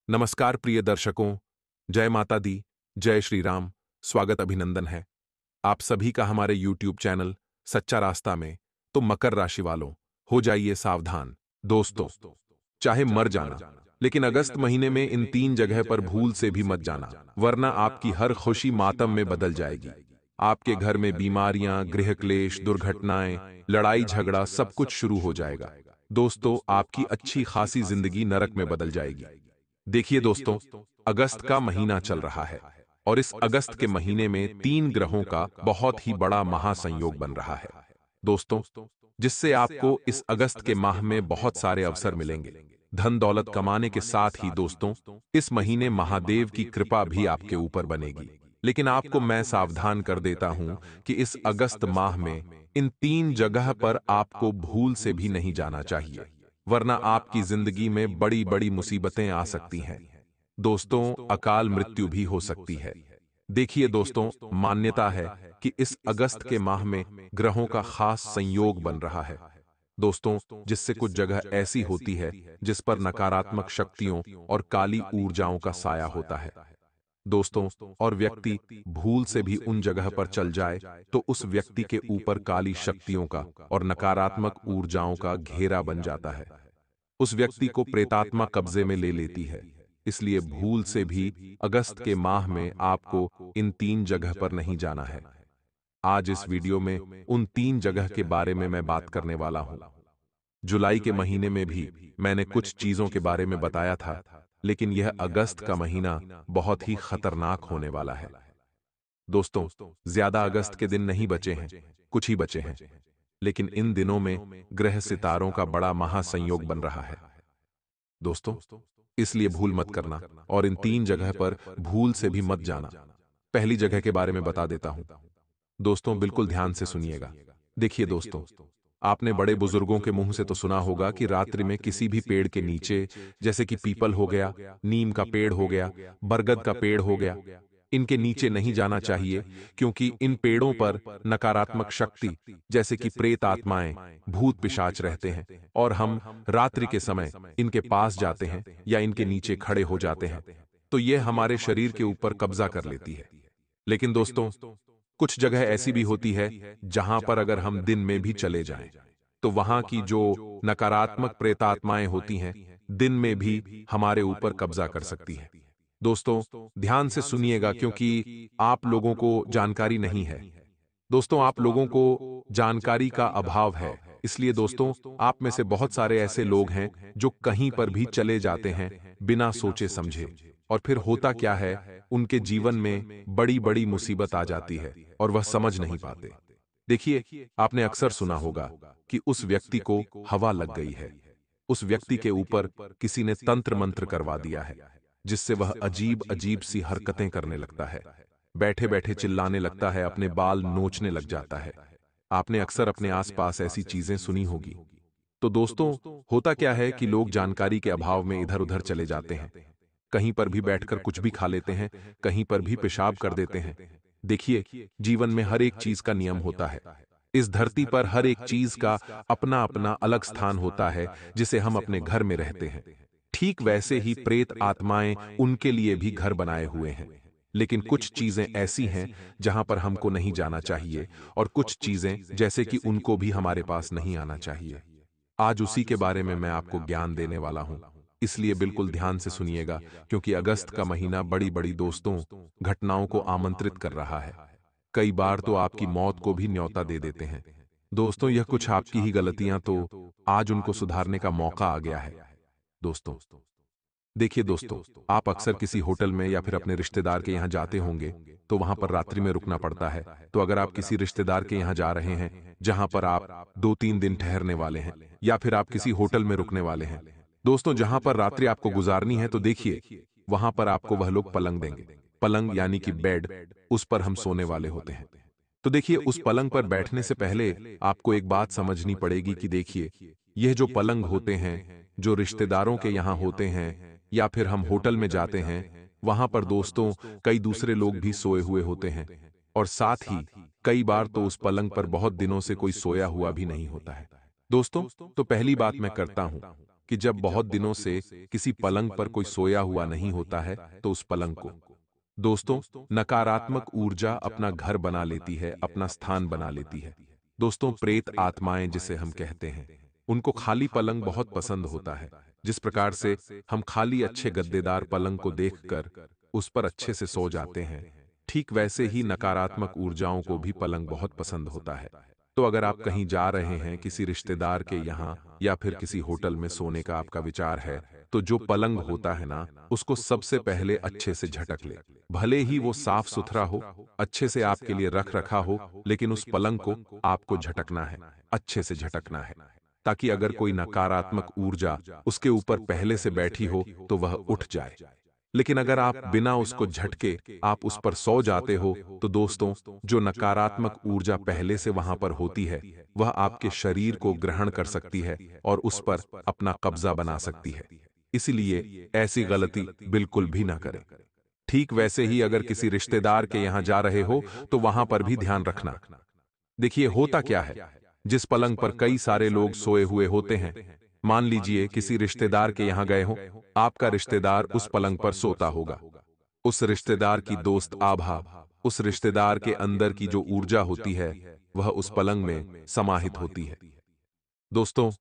नमस्कार प्रिय दर्शकों, जय माता दी, जय श्री राम, स्वागत अभिनंदन है आप सभी का हमारे यूट्यूब चैनल सच्चा रास्ता में। तो मकर राशि वालों, हो जाइए सावधान। दोस्तों, चाहे मर जाना, लेकिन अगस्त महीने में इन 3 जगह पर भूल से भी मत जाना, वरना आपकी हर खुशी मातम में बदल जाएगी। आपके घर में बीमारियां, गृह क्लेश, दुर्घटनाएं, लड़ाई झगड़ा सब कुछ शुरू हो जाएगा। दोस्तों, आपकी अच्छी खासी जिंदगी नरक में बदल जाएगी। देखिए दोस्तों, अगस्त का महीना चल रहा है और इस अगस्त के महीने में 3 ग्रहों का बहुत ही बड़ा महासंयोग बन रहा है। दोस्तों, जिससे आपको इस अगस्त के माह में बहुत सारे अवसर मिलेंगे। धन दौलत कमाने के साथ ही दोस्तों, इस महीने महादेव की कृपा भी आपके ऊपर बनेगी। लेकिन आपको मैं सावधान कर देता हूं कि इस अगस्त माह में इन 3 जगह पर आपको भूल से भी नहीं जाना चाहिए, वरना आपकी जिंदगी में बड़ी बड़ी मुसीबतें आ सकती हैं। दोस्तों, अकाल मृत्यु भी हो सकती है। देखिए दोस्तों, मान्यता है कि इस अगस्त के माह में ग्रहों का खास संयोग बन रहा है। दोस्तों, जिससे कुछ जगह ऐसी होती है जिस पर नकारात्मक शक्तियों और काली ऊर्जाओं का साया होता है। दोस्तों, और व्यक्ति भूल से भी उन जगह पर चल जाए तो उस व्यक्ति के ऊपर काली शक्तियों का और नकारात्मक ऊर्जाओं का घेरा बन जाता है। उस व्यक्ति को प्रेतात्मा कब्जे में ले लेती है। इसलिए भूल से भी अगस्त के माह में आपको इन 3 जगह पर नहीं जाना है। आज इस वीडियो में उन 3 जगह के बारे में मैं बात करने वाला हूं। जुलाई के महीने में भी मैंने कुछ चीजों के बारे में बताया था, लेकिन यह अगस्त का महीना बहुत ही खतरनाक होने वाला है। दोस्तों, ज्यादा अगस्त के दिन नहीं बचे हैं, कुछ ही बचे हैं, लेकिन इन दिनों में ग्रह सितारों का बड़ा महासंयोग बन रहा है। दोस्तों, इसलिए भूल मत करना और इन 3 जगह पर भूल से भी मत जाना। पहली जगह के बारे में बता देता हूं। दोस्तों, बिल्कुल ध्यान से सुनिएगा। देखिए दोस्तों, आपने बड़े बुजुर्गों के मुंह से तो सुना होगा कि रात्रि में किसी भी पेड़ के नीचे, जैसे कि पीपल हो गया, नीम का पेड़ हो गया, बरगद का पेड़ हो गया, इनके नीचे नहीं जाना चाहिए, क्योंकि इन पेड़ों पर नकारात्मक शक्ति जैसे कि प्रेत आत्माएं, भूत पिशाच रहते हैं और हम रात्रि के समय इनके पास जाते हैं या इनके नीचे खड़े हो जाते हैं तो ये हमारे शरीर के ऊपर कब्जा कर लेती है। लेकिन दोस्तों, कुछ जगह ऐसी भी होती है जहां पर अगर हम दिन में भी चले जाएं, तो वहां की जो नकारात्मक प्रेतात्माएं होती हैं, दिन में भी हमारे ऊपर कब्जा कर सकती हैं। दोस्तों, ध्यान से सुनिएगा, क्योंकि आप लोगों को जानकारी नहीं है। दोस्तों, आप लोगों को जानकारी का अभाव है। इसलिए दोस्तों, आप में से बहुत सारे ऐसे लोग हैं जो कहीं पर भी चले जाते हैं बिना सोचे समझे, और फिर होता क्या है, उनके जीवन में बड़ी बड़ी मुसीबत आ जाती है और वह समझ नहीं पाते। देखिए, आपने अक्सर सुना होगा कि उस व्यक्ति को हवा लग गई है, उस व्यक्ति के ऊपर किसी ने तंत्र मंत्र करवा दिया है, जिससे वह अजीब अजीब सी हरकतें करने लगता है, बैठे बैठे चिल्लाने लगता है, अपने बाल नोचने लग जाता है। आपने अक्सर अपने आसपास ऐसी चीजें सुनी होगी। तो दोस्तों, होता क्या है कि लोग जानकारी के अभाव में इधर उधर चले जाते हैं, कहीं पर भी बैठकर कुछ भी खा लेते हैं, कहीं पर भी पेशाब कर देते हैं। देखिए, जीवन में हर एक चीज का नियम होता है। इस धरती पर हर एक चीज का अपना अपना अलग स्थान होता है, जिसे हम अपने घर में रहते हैं। ठीक वैसे ही प्रेत आत्माएं उनके लिए भी घर बनाए हुए हैं। लेकिन कुछ चीजें ऐसी हैं जहां पर हमको नहीं जाना चाहिए, और कुछ चीजें जैसे कि उनको भी हमारे पास नहीं आना चाहिए। आज उसी के बारे में मैं आपको ज्ञान देने वाला हूं। इसलिए बिल्कुल ध्यान से सुनिएगा, क्योंकि अगस्त का महीना बड़ी बड़ी दोस्तों घटनाओं को आमंत्रित कर रहा है। कई बार तो आपकी मौत को भी न्योता दे देते हैं। दोस्तों, यह कुछ आपकी ही गलतियां तो आज उनको सुधारने का मौका आ गया है। दोस्तों, देखिए दोस्तों, आप अक्सर किसी होटल में या फिर अपने रिश्तेदार के यहाँ जाते होंगे, तो वहां पर रात्रि में रुकना पड़ता है। तो अगर आप किसी रिश्तेदार के यहाँ जा रहे हैं जहां पर आप 2-3 दिन ठहरने वाले हैं, या फिर आप किसी होटल में रुकने वाले हैं, दोस्तों जहां पर रात्रि आपको गुजारनी है, तो देखिए वहां पर आपको वह लोग पलंग देंगे। पलंग यानी कि बेड, उस पर हम सोने वाले होते हैं। तो देखिए, उस पलंग पर बैठने से पहले आपको एक बात समझनी पड़ेगी कि देखिए, यह जो पलंग होते हैं, जो रिश्तेदारों के यहाँ होते हैं, या फिर हम होटल में जाते हैं, वहां पर दोस्तों कई दूसरे लोग भी सोए हुए होते हैं, और साथ ही कई बार तो उस पलंग पर बहुत दिनों से कोई सोया हुआ भी नहीं होता है। दोस्तों, तो पहली बात मैं करता हूं कि जब बहुत दिनों से किसी पलंग पर कोई सोया हुआ नहीं होता है तो उस पलंग को दोस्तों नकारात्मक ऊर्जा अपना घर बना लेती है, अपना स्थान बना लेती है। दोस्तों प्रेत आत्माएं जिसे हम कहते हैं, उनको खाली पलंग बहुत पसंद होता है। जिस प्रकार से हम खाली अच्छे गद्देदार पलंग को देखकर उस पर अच्छे से सो जाते हैं, ठीक वैसे ही नकारात्मक ऊर्जाओं को भी पलंग बहुत पसंद होता है। तो अगर आप कहीं जा रहे हैं, किसी रिश्तेदार के यहाँ या फिर किसी होटल में सोने का आपका विचार है, तो जो पलंग होता है ना, उसको सबसे पहले अच्छे से झटक ले। भले ही वो साफ सुथरा हो, अच्छे से आपके लिए रख रखा हो, लेकिन उस पलंग को आपको झटकना है, अच्छे से झटकना है, ताकि अगर कोई नकारात्मक ऊर्जा उसके ऊपर पहले से बैठी हो तो वह उठ जाए। लेकिन अगर आप बिना उसको झटके आप उस पर सो जाते हो, तो दोस्तों जो नकारात्मक ऊर्जा पहले से वहां पर होती है, वह आपके शरीर को ग्रहण कर सकती है और उस पर अपना कब्जा बना सकती है। इसलिए ऐसी गलती बिल्कुल भी ना करें। ठीक वैसे ही अगर किसी रिश्तेदार के यहां जा रहे हो तो वहां पर भी ध्यान रखना। देखिए होता क्या है, जिस पलंग पर कई सारे लोग सोए हुए होते हैं, मान लीजिए किसी रिश्तेदार के यहां गए हो, आपका रिश्तेदार उस पलंग पर सोता होगा। उस रिश्तेदार की दोस्त आभा, उस रिश्तेदार के अंदर की जो ऊर्जा होती है, वह उस पलंग में समाहित होती है। दोस्तों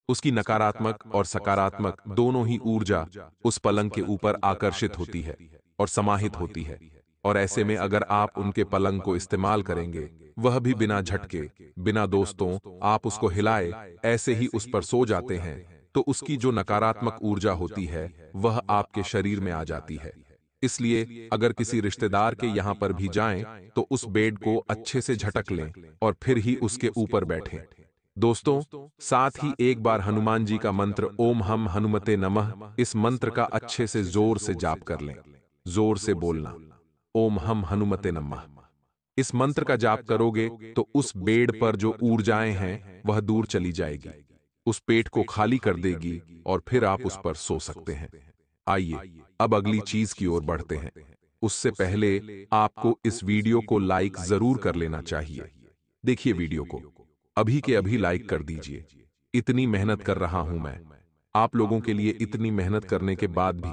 उसकी नकारात्मक और सकारात्मक दोनों ही ऊर्जा उस पलंग के ऊपर आकर्षित होती है और समाहित होती है। और ऐसे में अगर आप उनके पलंग को इस्तेमाल करेंगे, वह भी बिना झटके, बिना दोस्तों आप उसको हिलाए ऐसे ही उस पर सो जाते हैं, तो उसकी जो नकारात्मक ऊर्जा होती है वह आपके शरीर में आ जाती है। इसलिए अगर किसी रिश्तेदार के यहां पर भी जाएं, तो उस बेड को अच्छे से झटक लें और फिर ही उसके ऊपर बैठें। दोस्तों साथ ही एक बार हनुमान जी का मंत्र ओम हम हनुमते नमः, इस मंत्र का अच्छे से जोर से जाप कर लें। जोर से बोलना ओम हम हनुमते नमः। इस मंत्र का जाप करोगे तो उस बेड पर जो ऊर्जाएं हैं वह दूर चली जाएगी, उस पेट को खाली कर देगी और फिर आप उस पर सो सकते हैं। आइए अब अगली चीज की ओर बढ़ते हैं। उससे पहले आपको इस वीडियो को लाइक जरूर कर लेना चाहिए। देखिए वीडियो को अभी के अभी लाइक कर दीजिए। इतनी मेहनत कर रहा हूं मैं आप लोगों के लिए, इतनी मेहनत करने के बाद भी।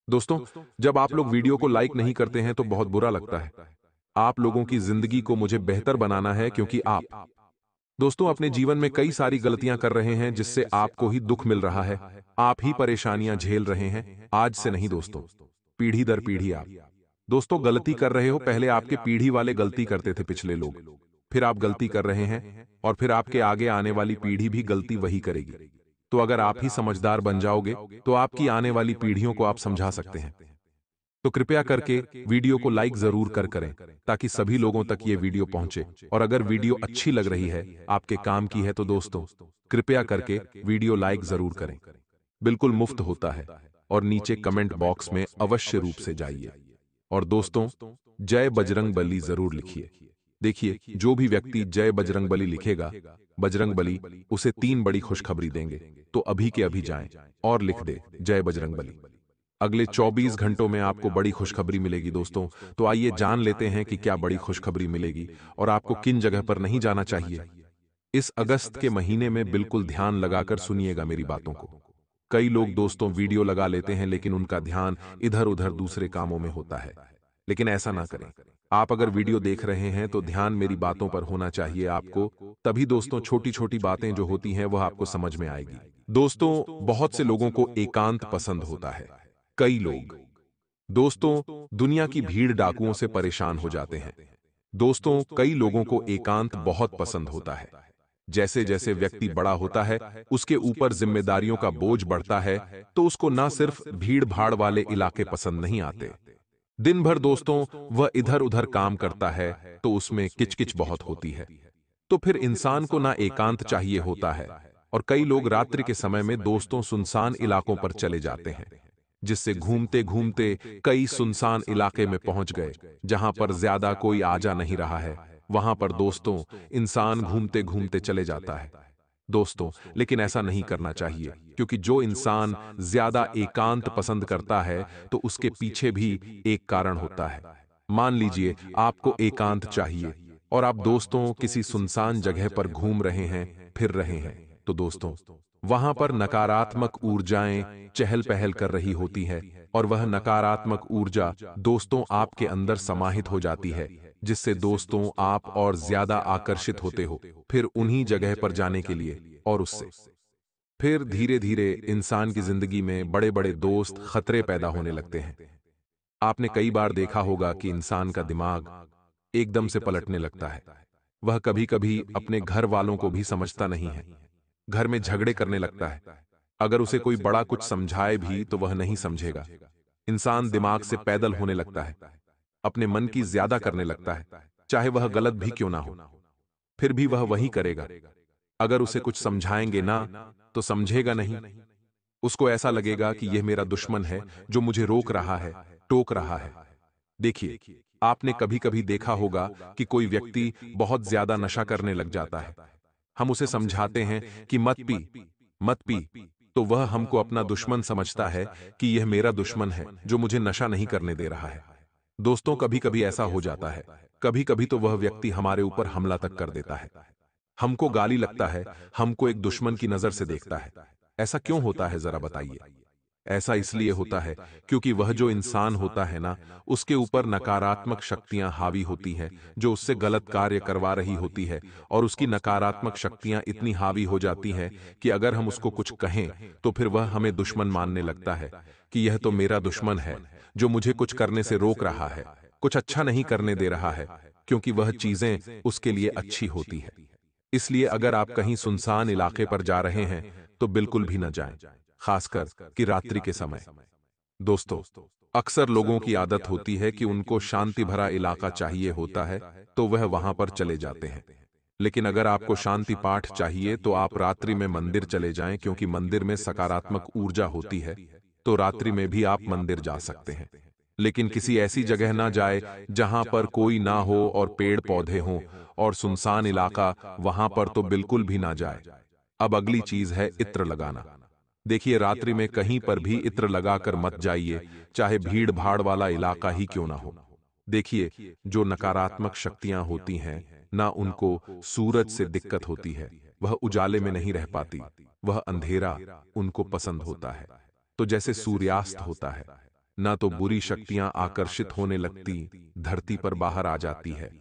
दोस्तों जब आप लोग वीडियो को लाइक नहीं करते हैं तो बहुत बुरा लगता है। आप लोगों की जिंदगी को मुझे बेहतर बनाना है, क्योंकि आप दोस्तों अपने जीवन में कई सारी गलतियां कर रहे हैं जिससे आपको ही दुख मिल रहा है, आप ही परेशानियां झेल रहे हैं। आज से नहीं दोस्तों, पीढ़ी दर पीढ़ी आप दोस्तों गलती कर रहे हो। पहले आपके पीढ़ी वाले गलती करते थे, पिछले लोग, फिर आप गलती कर रहे हैं और फिर आपके आगे आने वाली पीढ़ी भी गलती वही करेगी। तो अगर आप ही समझदार बन जाओगे तो आपकी आने वाली पीढ़ियों को आप समझा सकते हैं। तो कृपया करके वीडियो को लाइक जरूर करें, ताकि सभी लोगों तक ये वीडियो पहुंचे। और अगर वीडियो अच्छी लग रही है, आपके काम की है, तो दोस्तों कृपया करके वीडियो लाइक जरूर करें। बिल्कुल मुफ्त होता है। और नीचे कमेंट बॉक्स में अवश्य रूप से जाइए और दोस्तों जय बजरंग बली जरूर लिखिए। देखिए जो भी व्यक्ति जय बजरंग बली लिखेगा, बजरंग बली उसे 3 बड़ी खुशखबरी देंगे। तो अभी के अभी जाएं और लिख दे जय बजरंग बली। अगले 24 घंटों में आपको बड़ी खुशखबरी मिलेगी दोस्तों। तो आइए जान लेते हैं कि क्या बड़ी खुशखबरी मिलेगी और आपको किन जगह पर नहीं जाना चाहिए। इस अगस्त के महीने में बिल्कुल ध्यान लगाकर सुनिएगा मेरी बातों को। कई लोग दोस्तों वीडियो लगा लेते हैं लेकिन उनका ध्यान इधर उधर दूसरे कामों में होता है, लेकिन ऐसा ना करें। आप अगर वीडियो देख रहे हैं तो ध्यान मेरी बातों पर होना चाहिए आपको, तभी दोस्तों छोटी छोटी बातें जो होती हैं वह आपको समझ में आएगी। दोस्तों बहुत से लोगों को एकांत पसंद होता है। कई लोग दोस्तों दुनिया की भीड़ डाकुओं से परेशान हो जाते हैं। दोस्तों कई लोगों को एकांत बहुत पसंद होता है। जैसे जैसे व्यक्ति बड़ा होता है, उसके ऊपर जिम्मेदारियों का बोझ बढ़ता है, तो उसको ना सिर्फ भीड़ भाड़ वाले इलाके पसंद नहीं आते, दिन भर दोस्तों वह इधर उधर काम करता है तो उसमें किचकिच बहुत होती है। तो फिर इंसान को ना एकांत चाहिए होता है। और कई लोग रात्रि के समय में दोस्तों सुनसान इलाकों पर चले जाते हैं, जिससे घूमते घूमते कई सुनसान इलाके में पहुंच गए जहां पर ज्यादा कोई आ जा नहीं रहा है। वहां पर दोस्तों इंसान घूमते घूमते चले जाता है दोस्तों, लेकिन ऐसा नहीं करना चाहिए, क्योंकि जो इंसान ज्यादा एकांत पसंद करता है तो उसके पीछे भी एक कारण होता है। मान लीजिए आपको एकांत चाहिए और आप दोस्तों किसी सुनसान जगह पर घूम रहे हैं, फिर रहे हैं, तो दोस्तों वहां पर नकारात्मक ऊर्जाएं चहल पहल कर रही होती है और वह नकारात्मक ऊर्जा दोस्तों आपके अंदर समाहित हो जाती है, जिससे दोस्तों आप और ज्यादा आकर्षित होते हो फिर उन्हीं जगह पर जाने के लिए। और उससे फिर धीरे धीरे इंसान की जिंदगी में बड़े बड़े दोस्त खतरे पैदा होने लगते हैं। आपने कई बार देखा होगा कि इंसान का दिमाग एकदम से पलटने लगता है। वह कभी कभी अपने घर वालों को भी समझता नहीं है, घर में झगड़े करने लगता है। अगर उसे कोई बड़ा कुछ समझाए भी तो वह नहीं समझेगा। इंसान दिमाग से पैदल होने लगता है, अपने मन की ज्यादा करने लगता है, चाहे वह गलत भी क्यों ना हो, फिर भी वह वही करेगा। अगर उसे कुछ समझाएंगे ना तो समझेगा नहीं। उसको ऐसा लगेगा कि यह मेरा दुश्मन है जो मुझे रोक रहा है, टोक रहा है। देखिए, आपने कभी कभी देखा होगा कि कोई व्यक्ति बहुत ज्यादा नशा करने लग जाता है। हम उसे समझाते हैं कि मत पी, मत पी, तो वह हमको अपना दुश्मन समझता है कि यह मेरा दुश्मन है जो मुझे नशा नहीं करने दे रहा है। दोस्तों, कभी कभी ऐसा हो जाता है, कभी कभी तो वह व्यक्ति हमारे ऊपर हमला तक कर देता है। हमको गाली लगता है, हमको एक दुश्मन की नजर से देखता है। ऐसा क्यों होता है, जरा बताइए। ऐसा इसलिए होता है क्योंकि वह जो इंसान होता है ना, उसके ऊपर नकारात्मक शक्तियां हावी होती हैं जो उससे गलत कार्य करवा रही होती है। और उसकी नकारात्मक शक्तियां इतनी हावी हो जाती हैं कि अगर हम उसको कुछ कहें तो फिर वह हमें दुश्मन मानने लगता है कि यह तो मेरा दुश्मन है जो मुझे कुछ करने से रोक रहा है, कुछ अच्छा नहीं करने दे रहा है, क्योंकि वह चीजें उसके लिए अच्छी होती है। इसलिए अगर आप कहीं सुनसान इलाके पर जा रहे हैं तो बिल्कुल भी न जाएं, खासकर कि रात्रि के समय। दोस्तों, अक्सर लोगों की आदत होती है कि उनको शांति भरा इलाका चाहिए होता है तो वह वहां पर चले जाते हैं। लेकिन अगर आपको शांति पाठ चाहिए तो आप रात्रि में मंदिर चले जाएं, क्योंकि मंदिर में सकारात्मक ऊर्जा होती है। तो रात्रि में भी आप मंदिर जा सकते हैं, लेकिन किसी ऐसी जगह ना जाए जहां पर कोई ना हो और पेड़ पौधे हों और सुनसान इलाका, वहां पर तो बिल्कुल भी ना जाए। अब अगली चीज है इत्र लगाना। देखिए, रात्रि में कहीं पर भी इत्र लगाकर मत जाइए, चाहे भीड़ भाड़ वाला इलाका ही क्यों ना हो। देखिए, जो नकारात्मक शक्तियां होती हैं ना, उनको सूरज से दिक्कत होती है, वह उजाले में नहीं रह पाती, वह अंधेरा उनको पसंद होता है। तो जैसे सूर्यास्त होता है ना, तो बुरी शक्तियां आकर्षित होने लगती, धरती पर बाहर आ जाती है।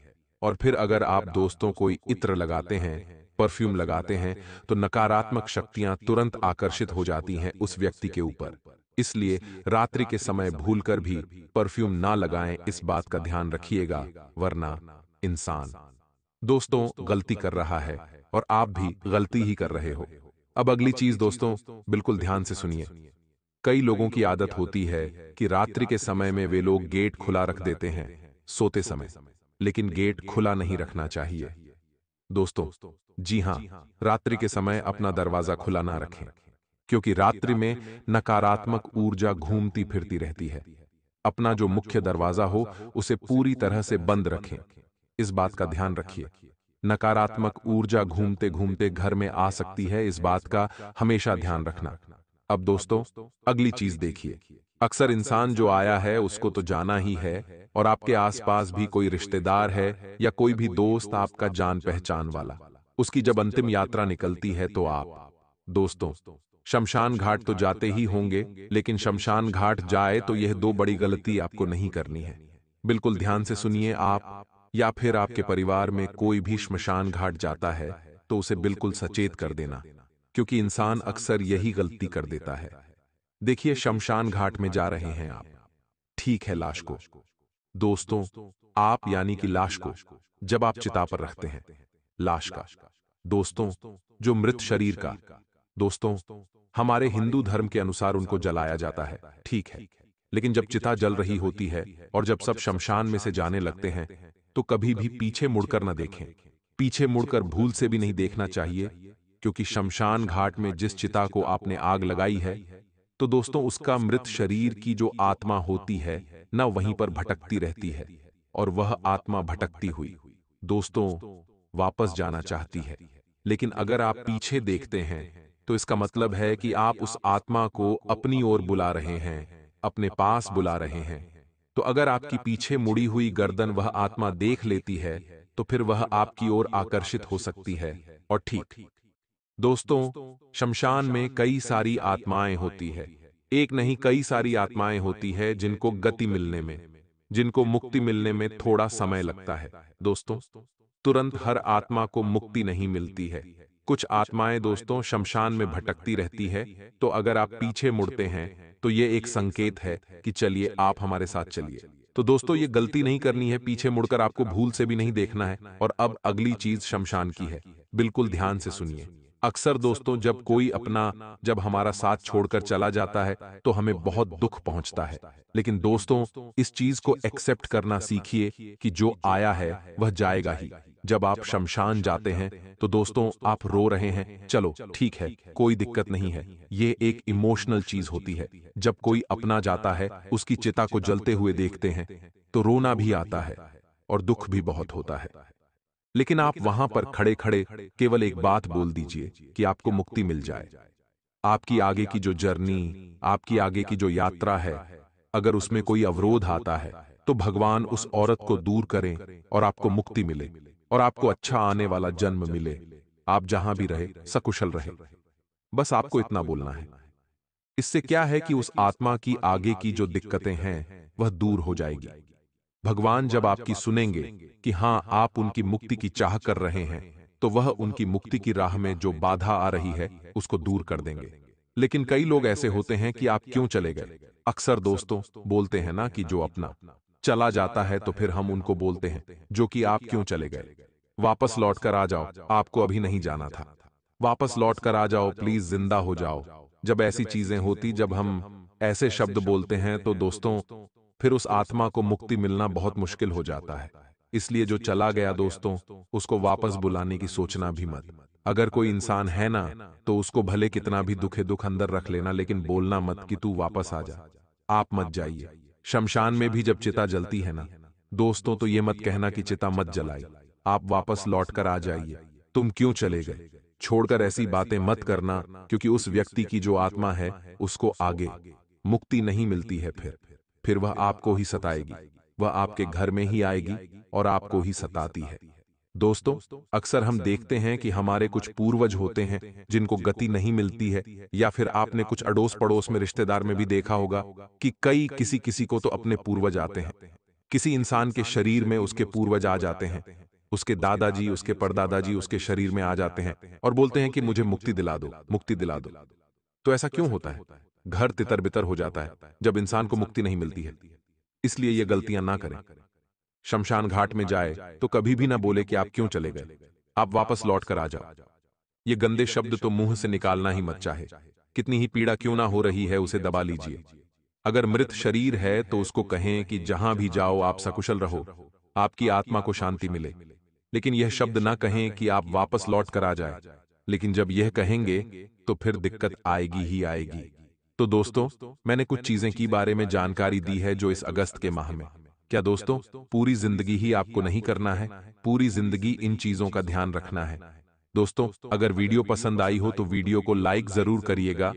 और फिर अगर आप दोस्तों को इत्र लगाते हैं, परफ्यूम लगाते हैं, तो नकारात्मक शक्तियां तुरंत आकर्षित हो जाती हैं उस व्यक्ति के ऊपर। इसलिए रात्रि के समय भूलकर भी परफ्यूम ना लगाएं, इस बात का ध्यान रखिएगा, वरना इंसान दोस्तों गलती कर रहा है और आप भी गलती ही कर रहे हो। अब अगली चीज दोस्तों, बिल्कुल ध्यान से सुनिए। कई लोगों की आदत होती है कि रात्रि के समय में वे लोग गेट खुला रख देते हैं सोते समय, लेकिन गेट खुला नहीं रखना चाहिए दोस्तों। जी हां, रात्रि के समय अपना दरवाजा खुला ना रखें, क्योंकि रात्रि में नकारात्मक ऊर्जा घूमती फिरती रहती है। अपना जो मुख्य दरवाजा हो उसे पूरी तरह से बंद रखें, इस बात का ध्यान रखिए। नकारात्मक ऊर्जा घूमते घूमते घर में आ सकती है, इस बात का हमेशा ध्यान रखना। अब दोस्तों, अगली चीज देखिए। अक्सर इंसान जो आया है उसको तो जाना ही है, और आपके आसपास भी कोई रिश्तेदार है या कोई भी दोस्त आपका जान पहचान वाला, उसकी जब अंतिम यात्रा निकलती है तो आप दोस्तों शमशान घाट तो जाते ही होंगे, लेकिन शमशान घाट जाए तो यह दो बड़ी गलती आपको नहीं करनी है। बिल्कुल ध्यान से सुनिए। आप या फिर आपके परिवार में कोई भी श्मशान घाट जाता है तो उसे बिल्कुल सचेत कर देना, क्योंकि इंसान अक्सर यही गलती कर देता है। देखिए, शमशान घाट में जा रहे हैं आप, ठीक है, लाश को दोस्तों, आप यानी कि लाश को जब आप चिता पर रखते हैं, लाश का दोस्तों, जो मृत शरीर का दोस्तों, हमारे हिंदू धर्म के अनुसार उनको जलाया जाता है, ठीक है। लेकिन जब चिता जल रही होती है और जब सब शमशान में से जाने लगते हैं तो कभी भी पीछे मुड़कर न देखें। पीछे मुड़कर भूल से भी नहीं देखना चाहिए, क्योंकि शमशान घाट में जिस चिता को आपने आग लगाई है तो दोस्तों उसका मृत शरीर की जो आत्मा होती है ना, वहीं पर भटकती रहती है, और वह आत्मा भटकती हुई दोस्तों वापस जाना चाहती है। लेकिन अगर आप पीछे देखते हैं तो इसका मतलब है कि आप उस आत्मा को अपनी ओर बुला रहे हैं, अपने पास बुला रहे हैं। तो अगर आपकी पीछे मुड़ी हुई गर्दन वह आत्मा देख लेती है तो फिर वह आपकी ओर आकर्षित हो सकती है, और ठीक दोस्तों, शमशान में कई सारी आत्माएं होती है। एक नहीं, कई सारी आत्माएं होती है जिनको गति मिलने में, जिनको मुक्ति मिलने में थोड़ा समय लगता है। दोस्तों, तुरंत हर आत्मा को मुक्ति नहीं मिलती है। कुछ आत्माएं दोस्तों शमशान में भटकती रहती है, तो अगर आप पीछे मुड़ते हैं तो ये एक संकेत है कि चलिए आप हमारे साथ चलिए। तो दोस्तों, ये गलती नहीं करनी है, पीछे मुड़कर आपको भूल से भी नहीं देखना है। और अब अगली चीज शमशान की है, बिल्कुल ध्यान से सुनिए। अक्सर दोस्तों जब हमारा साथ छोड़कर चला जाता है तो हमें बहुत दुख पहुंचता है। लेकिन दोस्तों, इस चीज को एक्सेप्ट करना सीखिए कि जो आया है वह जाएगा ही। जब आप शमशान जाते हैं तो दोस्तों आप रो रहे हैं, चलो ठीक है, कोई दिक्कत नहीं है। ये एक इमोशनल चीज होती है। जब कोई अपना जाता है, उसकी चिता को जलते हुए देखते हैं तो रोना भी आता है और दुख भी बहुत होता है। लेकिन आप वहां पर खड़े खड़े केवल एक बात बोल दीजिए कि आपको मुक्ति मिल जाए। आपकी आगे की जो जर्नी, आपकी आगे की जो यात्रा है, अगर उसमें कोई अवरोध आता है तो भगवान उस औरत को दूर करें और आपको मुक्ति मिले और आपको अच्छा आने वाला जन्म मिले। आप जहां भी रहे सकुशल रहे। बस आपको इतना बोलना है। इससे क्या है कि उस आत्मा की आगे की जो दिक्कतें हैं वह दूर हो जाएगी। भगवान जब आपकी सुनेंगे कि हां आप उनकी मुक्ति की चाह कर रहे हैं, तो वह उनकी मुक्ति की राह में जो बाधा आ रही है उसको दूर कर देंगे। लेकिन कई लोग ऐसे होते हैं कि आप क्यों चले गए। अक्सर दोस्तों बोलते हैं ना कि जो अपना चला जाता है तो फिर हम उनको बोलते हैं जो कि आप क्यों चले गए, वापस लौट कर आ जाओ, आपको अभी नहीं जाना था, वापस लौट कर आ जाओ, प्लीज जिंदा हो जाओ। जब ऐसी चीजें होती, जब हम ऐसे शब्द बोलते हैं तो दोस्तों फिर उस आत्मा को मुक्ति मिलना बहुत मुश्किल हो जाता है। इसलिए जो चला गया दोस्तों, उसको वापस बुलाने की सोचना भी मत। अगर कोई इंसान है ना, तो उसको भले कितना भी दुख अंदर रख लेना, लेकिन बोलना मत कि तू वापस आ जा, आप मत जाइए। शमशान में भी जब चिता जलती है ना दोस्तों, तो ये मत कहना कि चिता मत जलाई, आप वापस लौट कर आ जाइए, तुम क्यों चले गए। छोड़कर ऐसी बातें मत करना, क्योंकि उस व्यक्ति की जो आत्मा है उसको आगे मुक्ति नहीं मिलती है। फिर वह आपको ही सताएगी, वह आपके घर में ही आएगी और आपको ही सताती है। दोस्तों, अक्सर हम देखते हैं कि हमारे कुछ पूर्वज होते हैं जिनको गति नहीं मिलती है, या फिर आपने कुछ अड़ोस पड़ोस में रिश्तेदार में भी देखा होगा कि कई किसी किसी को तो अपने पूर्वज आते हैं। किसी इंसान के शरीर में उसके पूर्वज आ जाते हैं, उसके दादाजी, उसके परदादाजी उसके शरीर में आ जाते हैं और बोलते हैं कि मुझे मुक्ति दिला दो, मुक्ति दिला दो। तो ऐसा क्यों होता है? घर तितर बितर हो जाता है जब इंसान को मुक्ति नहीं मिलती है। इसलिए ये गलतियां ना करें। शमशान घाट में जाए तो कभी भी ना बोले कि आप क्यों चले गए, आप वापस लौट कर आ जाओ। ये गंदे शब्द तो मुंह से निकालना ही मत। चाहे कितनी ही पीड़ा क्यों ना हो रही है, उसे दबा लीजिए। अगर मृत शरीर है तो उसको कहें कि जहां भी जाओ आप सकुशल रहो, आपकी आत्मा को शांति मिले। लेकिन यह शब्द ना कहें कि आप वापस लौट कर आ जाए। लेकिन जब यह कहेंगे तो फिर दिक्कत आएगी ही आएगी। तो दोस्तों, मैंने कुछ चीजें की बारे में जानकारी दी है जो इस अगस्त के माह में, क्या दोस्तों पूरी जिंदगी ही आपको नहीं करना है, पूरी जिंदगी इन चीजों का ध्यान रखना है। दोस्तों, अगर वीडियो पसंद आई हो तो वीडियो को लाइक जरूर करिएगा।